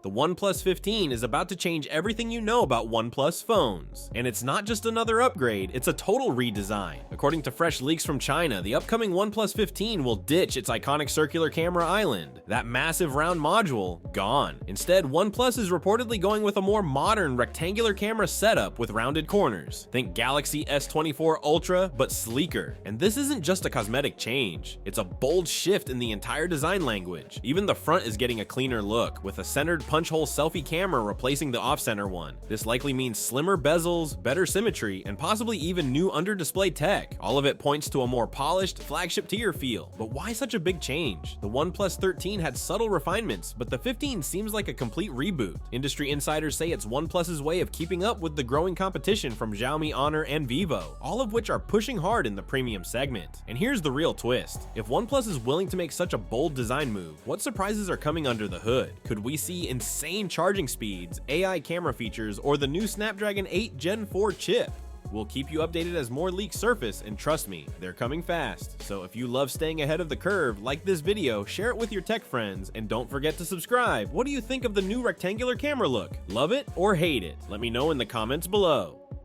The OnePlus 15 is about to change everything you know about OnePlus phones. And it's not just another upgrade, it's a total redesign. According to fresh leaks from China, the upcoming OnePlus 15 will ditch its iconic circular camera island. That massive round module, gone. Instead, OnePlus is reportedly going with a more modern rectangular camera setup with rounded corners. Think Galaxy S24 Ultra, but sleeker. And this isn't just a cosmetic change, it's a bold shift in the entire design language. Even the front is getting a cleaner look, with a centered punch-hole selfie camera replacing the off-center one. This likely means slimmer bezels, better symmetry, and possibly even new under-display tech. All of it points to a more polished, flagship-tier feel. But why such a big change? The OnePlus 13 had subtle refinements, but the 15 seems like a complete reboot. Industry insiders say it's OnePlus's way of keeping up with the growing competition from Xiaomi, Honor, and Vivo, all of which are pushing hard in the premium segment. And here's the real twist. If OnePlus is willing to make such a bold design move, what surprises are coming under the hood? Could we see insane charging speeds, AI camera features, or the new Snapdragon 8 Gen 4 chip? We'll keep you updated as more leaks surface, and trust me, they're coming fast. So if you love staying ahead of the curve, like this video, share it with your tech friends, and don't forget to subscribe. What do you think of the new rectangular camera look? Love it or hate it? Let me know in the comments below.